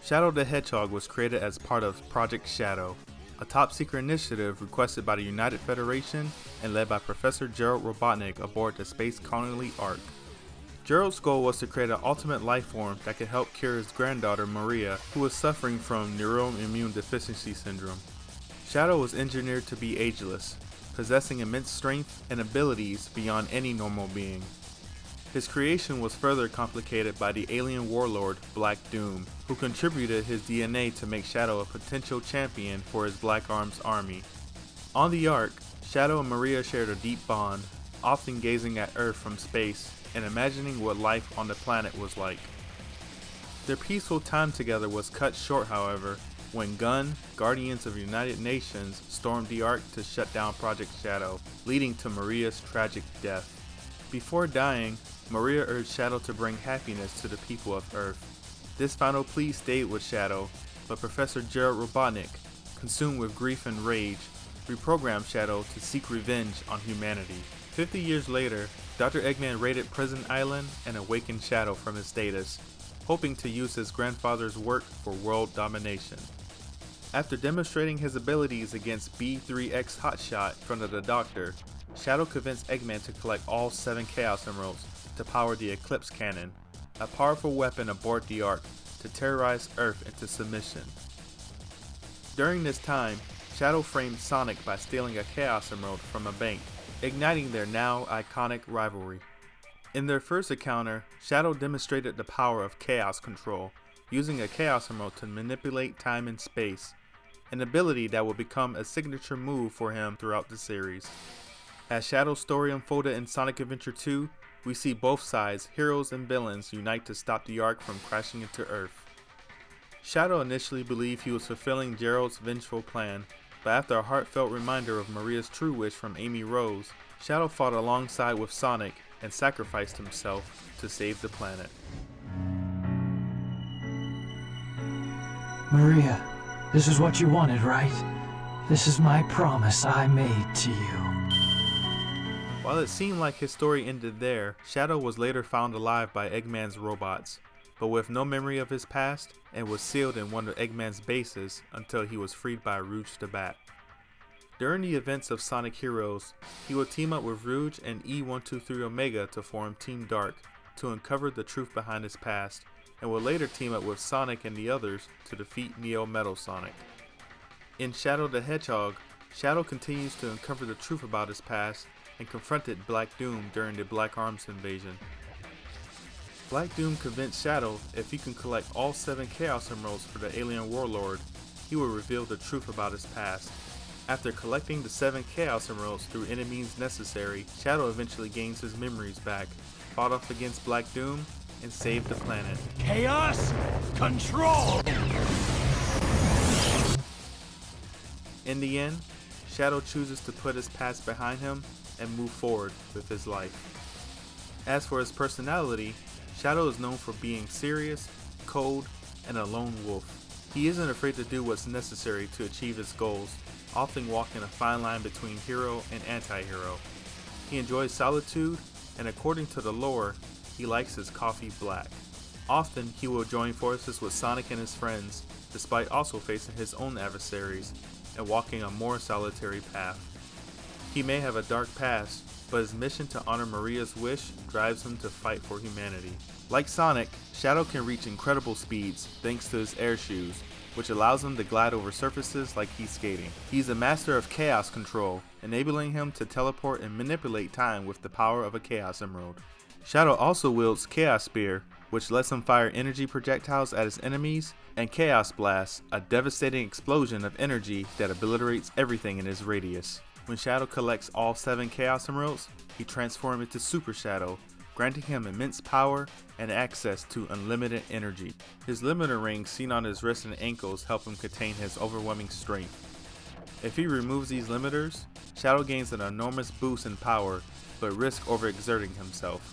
Shadow the Hedgehog was created as part of Project Shadow, a top-secret initiative requested by the United Federation and led by Professor Gerald Robotnik aboard the Space Colony Ark. Gerald's goal was to create an ultimate life form that could help cure his granddaughter Maria, who was suffering from neuroimmune deficiency syndrome. Shadow was engineered to be ageless, possessing immense strength and abilities beyond any normal being. His creation was further complicated by the alien warlord Black Doom, who contributed his DNA to make Shadow a potential champion for his Black Arms army. On the Ark, Shadow and Maria shared a deep bond, often gazing at Earth from space and imagining what life on the planet was like. Their peaceful time together was cut short, however, when Gunn, Guardians of the United Nations, stormed the Ark to shut down Project Shadow, leading to Maria's tragic death. Before dying, Maria urged Shadow to bring happiness to the people of Earth. This final plea stayed with Shadow, but Professor Gerald Robotnik, consumed with grief and rage, reprogrammed Shadow to seek revenge on humanity. 50 years later, Dr. Eggman raided Prison Island and awakened Shadow from his status, hoping to use his grandfather's work for world domination. After demonstrating his abilities against B3X Hotshot in front of the Doctor, Shadow convinced Eggman to collect all 7 Chaos Emeralds to power the Eclipse Cannon, a powerful weapon aboard the Ark to terrorize Earth into submission. During this time, Shadow framed Sonic by stealing a Chaos Emerald from a bank, igniting their now iconic rivalry. In their first encounter, Shadow demonstrated the power of Chaos Control, using a Chaos Emerald to manipulate time and space, an ability that would become a signature move for him throughout the series. As Shadow's story unfolded in Sonic Adventure 2, we see both sides, heroes and villains, unite to stop the Ark from crashing into Earth. Shadow initially believed he was fulfilling Gerald's vengeful plan, but after a heartfelt reminder of Maria's true wish from Amy Rose, Shadow fought alongside with Sonic and sacrificed himself to save the planet. Maria, this is what you wanted, right? This is my promise I made to you. While it seemed like his story ended there, Shadow was later found alive by Eggman's robots, but with no memory of his past, and was sealed in one of Eggman's bases until he was freed by Rouge the Bat. During the events of Sonic Heroes, he would team up with Rouge and E123 Omega to form Team Dark to uncover the truth behind his past, and would later team up with Sonic and the others to defeat Neo Metal Sonic. In Shadow the Hedgehog, Shadow continues to uncover the truth about his past and confronted Black Doom during the Black Arms invasion. Black Doom convinced Shadow if he can collect all 7 Chaos Emeralds for the alien warlord, he will reveal the truth about his past. After collecting the 7 Chaos Emeralds through any means necessary, Shadow eventually gains his memories back, fought off against Black Doom, and saved the planet. Chaos Control! In the end, Shadow chooses to put his past behind him and move forward with his life. As for his personality, Shadow is known for being serious, cold, and a lone wolf. He isn't afraid to do what's necessary to achieve his goals, often walking a fine line between hero and anti-hero. He enjoys solitude, and according to the lore, he likes his coffee black. Often, he will join forces with Sonic and his friends, despite also facing his own adversaries, and walking a more solitary path. He may have a dark past, but his mission to honor Maria's wish drives him to fight for humanity. Like Sonic, Shadow can reach incredible speeds thanks to his air shoes, which allows him to glide over surfaces like he's skating. He's a master of Chaos Control, enabling him to teleport and manipulate time with the power of a Chaos Emerald. Shadow also wields Chaos Spear, which lets him fire energy projectiles at his enemies, and Chaos Blast, a devastating explosion of energy that obliterates everything in his radius. When Shadow collects all 7 Chaos Emeralds, he transforms into Super Shadow, granting him immense power and access to unlimited energy. His limiter rings seen on his wrists and ankles help him contain his overwhelming strength. If he removes these limiters, Shadow gains an enormous boost in power, but risks overexerting himself.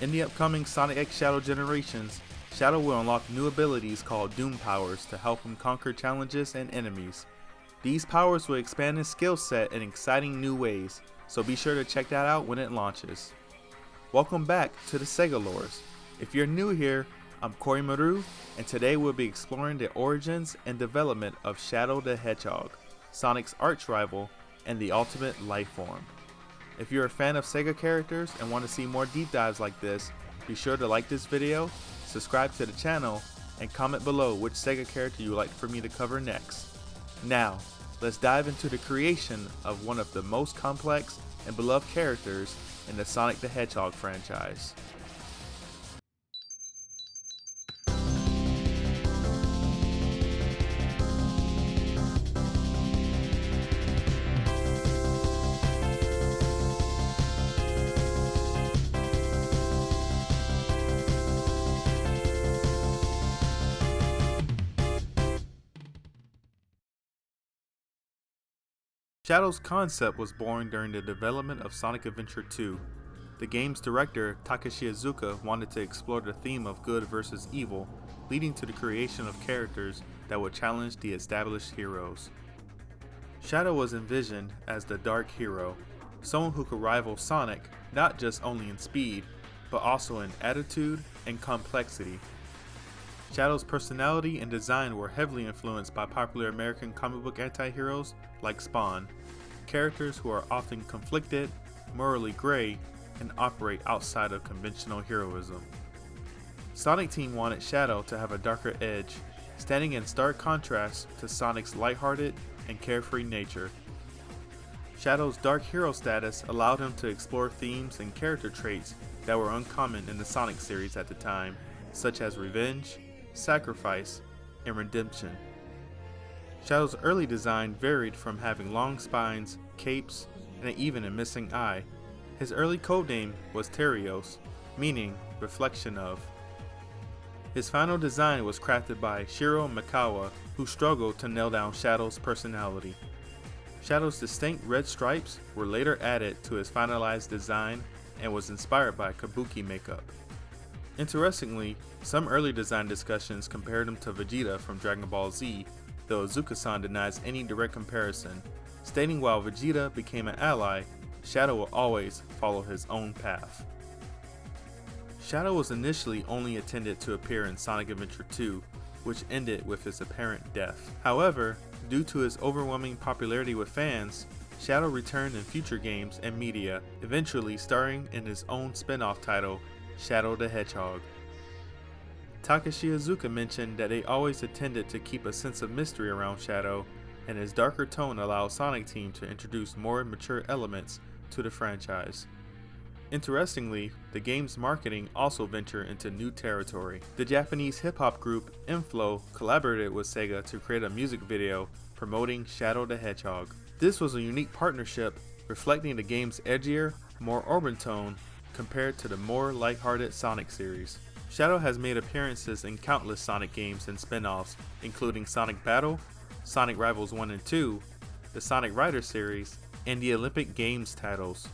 In the upcoming Sonic X Shadow generations, Shadow will unlock new abilities called Doom Powers to help him conquer challenges and enemies. These powers will expand his skill set in exciting new ways, so be sure to check that out when it launches. Welcome back to the SEGA Lores. If you're new here, I'm Kori Maru, and today we'll be exploring the origins and development of Shadow the Hedgehog, Sonic's arch rival and the ultimate life form. If you're a fan of SEGA characters and want to see more deep dives like this, be sure to like this video, subscribe to the channel, and comment below which SEGA character you would like for me to cover next. Now, let's dive into the creation of one of the most complex and beloved characters in the Sonic the Hedgehog franchise. Shadow's concept was born during the development of Sonic Adventure 2. The game's director, Takashi Iizuka, wanted to explore the theme of good versus evil, leading to the creation of characters that would challenge the established heroes. Shadow was envisioned as the dark hero, someone who could rival Sonic not just only in speed, but also in attitude and complexity. Shadow's personality and design were heavily influenced by popular American comic book anti-heroes like Spawn, characters who are often conflicted, morally gray, and operate outside of conventional heroism. Sonic Team wanted Shadow to have a darker edge, standing in stark contrast to Sonic's lighthearted and carefree nature. Shadow's dark hero status allowed him to explore themes and character traits that were uncommon in the Sonic series at the time, such as revenge, sacrifice, and redemption. Shadow's early design varied from having long spines, capes, and even a missing eye. His early codename was Terios, meaning reflection of. His final design was crafted by Shiro Mikawa, who struggled to nail down Shadow's personality. Shadow's distinct red stripes were later added to his finalized design and was inspired by kabuki makeup. Interestingly, some early design discussions compared him to Vegeta from Dragon Ball Z, though Iizuka-san denies any direct comparison, stating while Vegeta became an ally, Shadow will always follow his own path. Shadow was initially only intended to appear in Sonic Adventure 2, which ended with his apparent death. However, due to his overwhelming popularity with fans, Shadow returned in future games and media, eventually starring in his own spin-off title, Shadow the Hedgehog. Takashi Iizuka mentioned that they always intended to keep a sense of mystery around Shadow, and his darker tone allowed Sonic Team to introduce more mature elements to the franchise. Interestingly, the game's marketing also ventured into new territory. The Japanese hip-hop group Inflow collaborated with SEGA to create a music video promoting Shadow the Hedgehog. This was a unique partnership reflecting the game's edgier, more urban tone compared to the more lighthearted Sonic series. Shadow has made appearances in countless Sonic games and spin-offs, including Sonic Battle, Sonic Rivals 1 and 2, the Sonic Riders series, and the Olympic Games titles.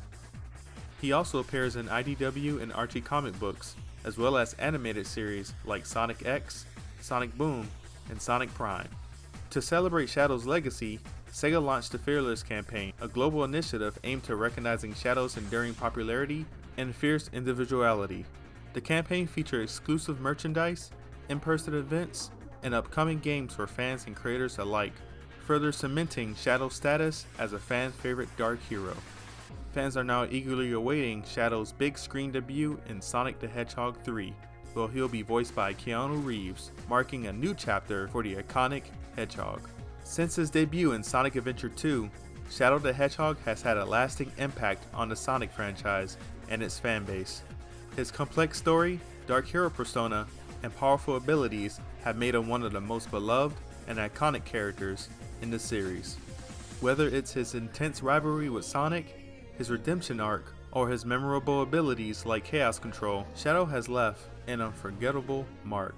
He also appears in IDW and Archie comic books, as well as animated series like Sonic X, Sonic Boom, and Sonic Prime. To celebrate Shadow's legacy, SEGA launched the Fearless campaign, a global initiative aimed to recognizing Shadow's enduring popularity and fierce individuality. The campaign featured exclusive merchandise, in-person events, and upcoming games for fans and creators alike, further cementing Shadow's status as a fan favorite dark hero. Fans are now eagerly awaiting Shadow's big screen debut in Sonic the Hedgehog 3, where he'll be voiced by Keanu Reeves, marking a new chapter for the iconic Hedgehog. Since his debut in Sonic Adventure 2, Shadow the Hedgehog has had a lasting impact on the Sonic franchise and its fanbase. His complex story, dark hero persona, and powerful abilities have made him one of the most beloved and iconic characters in the series. Whether it's his intense rivalry with Sonic, his redemption arc, or his memorable abilities like Chaos Control, Shadow has left an unforgettable mark.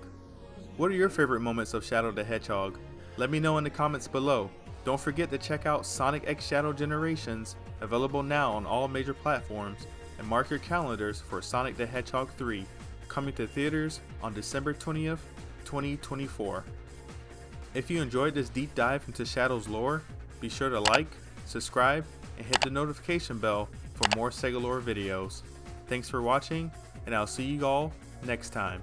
What are your favorite moments of Shadow the Hedgehog? Let me know in the comments below. Don't forget to check out Sonic X Shadow Generations, available now on all major platforms, and mark your calendars for Sonic the Hedgehog 3, coming to theaters on December 20th, 2024. If you enjoyed this deep dive into Shadow's lore, be sure to like, subscribe, and hit the notification bell for more SEGA Lore videos. Thanks for watching, and I'll see you all next time.